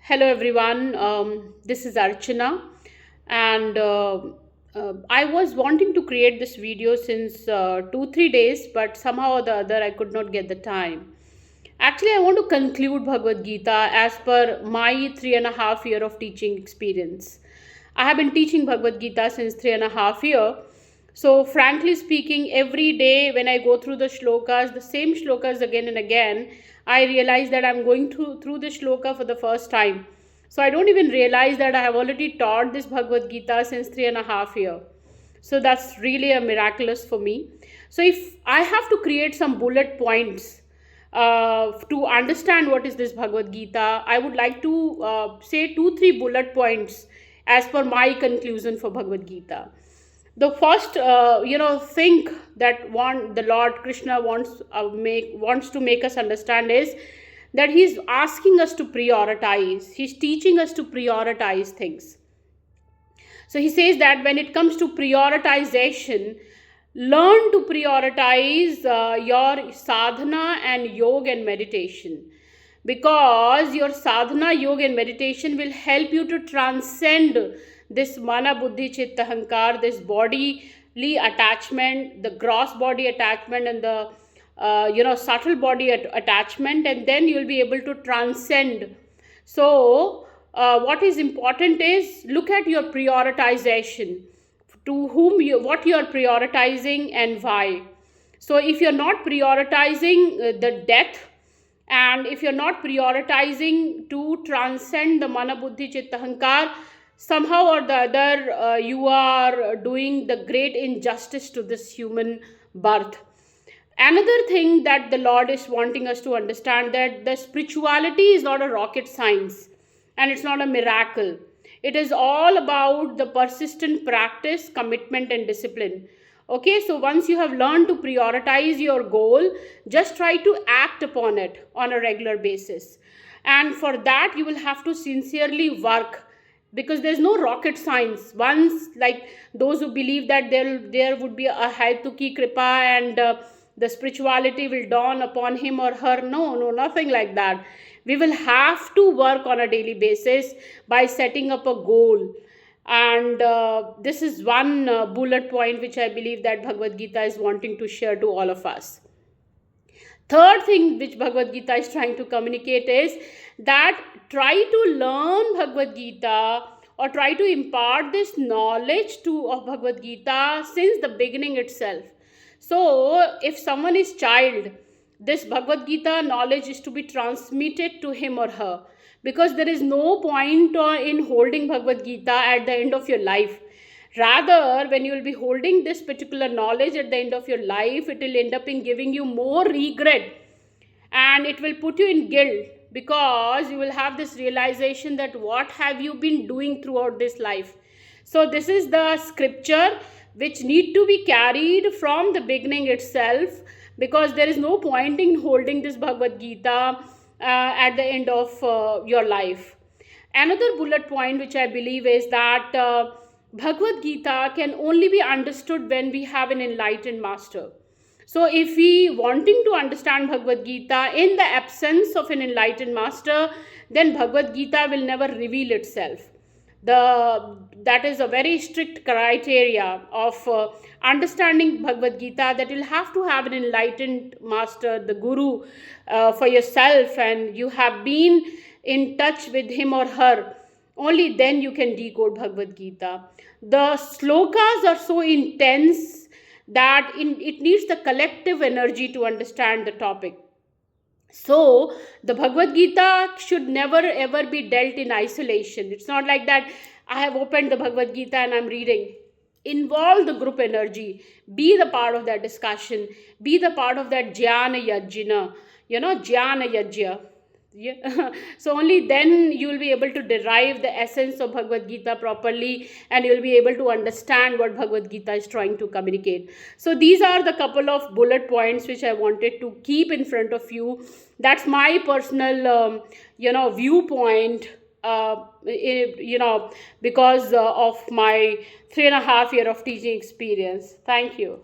Hello, everyone. This is Archana, and I was wanting to create this video since 2 3 days, but somehow or the other I could not get the time. Actually, I want to conclude Bhagavad Gita as per my 3.5 year of teaching experience. I have been teaching Bhagavad Gita since 3.5 year. So, frankly speaking, every day when I go through the shlokas, the same shlokas again and again, I realize that I'm going through the shloka for the first time. So, I don't even realize that I have already taught this Bhagavad Gita since 3.5 year. So, that's really a miraculous for me. So, if I have to create some bullet points to understand what is this Bhagavad Gita, I would like to say 2 3 bullet points as per my conclusion for Bhagavad Gita. The first thing that the Lord Krishna wants to make us understand is that he's asking us to prioritize. He's teaching us to prioritize things. So he says that when it comes to prioritization, learn to prioritize your sadhana and yoga and meditation, because your sadhana, yoga and meditation will help you to transcend this mana buddhi chitta ahankar, this bodily attachment, the gross body attachment, and the subtle body attachment, and then you'll be able to transcend. So what is important is look at your prioritization, to whom what you are prioritizing and why. So if you're not prioritizing the death, and if you're not prioritizing to transcend the mana buddhi chitta ahankar, somehow or the other you are doing the great injustice to this human birth. Another thing that the Lord is wanting us to understand, that the spirituality is not a rocket science and it's not a miracle. It is all about the persistent practice, commitment, and discipline. Okay, so once you have learned to prioritize your goal, just try to act upon it on a regular basis. And for that, you will have to sincerely work, because there's no rocket science. Once, like those who believe that there would be a Haituki Kripa and the spirituality will dawn upon him or her. No, nothing like that. We will have to work on a daily basis by setting up a goal. And this is one bullet point which I believe that Bhagavad Gita is wanting to share to all of us. Third thing which Bhagavad Gita is trying to communicate is that try to learn Bhagavad Gita, or try to impart this knowledge of Bhagavad Gita since the beginning itself. So if someone is child, this Bhagavad Gita knowledge is to be transmitted to him or her, because there is no point in holding Bhagavad Gita at the end of your life. Rather, when you will be holding this particular knowledge at the end of your life, it will end up in giving you more regret, and it will put you in guilt, because you will have this realization that what have you been doing throughout this life. So this is the scripture which need to be carried from the beginning itself, because there is no point in holding this Bhagavad Gita at the end of your life. Another bullet point which I believe is that Bhagavad Gita can only be understood when we have an enlightened master. So if we wanting to understand Bhagavad Gita in the absence of an enlightened master, then Bhagavad Gita will never reveal itself. That is a very strict criteria of understanding Bhagavad Gita, that you'll have to have an enlightened master, the guru, for yourself, and you have been in touch with him or her. Only then you can decode Bhagavad Gita. The slokas are so intense that it needs the collective energy to understand the topic. So the Bhagavad Gita should never ever be dealt in isolation. It's not like that I have opened the Bhagavad Gita and I'm reading. Involve the group energy. Be the part of that discussion. Be the part of that jnana yajna. Jnana yajya. Yeah. So only then you will be able to derive the essence of Bhagavad Gita properly, and you will be able to understand what Bhagavad Gita is trying to communicate. So these are the couple of bullet points which I wanted to keep in front of you. That's my personal viewpoint, because of my 3.5 year of teaching experience. Thank you.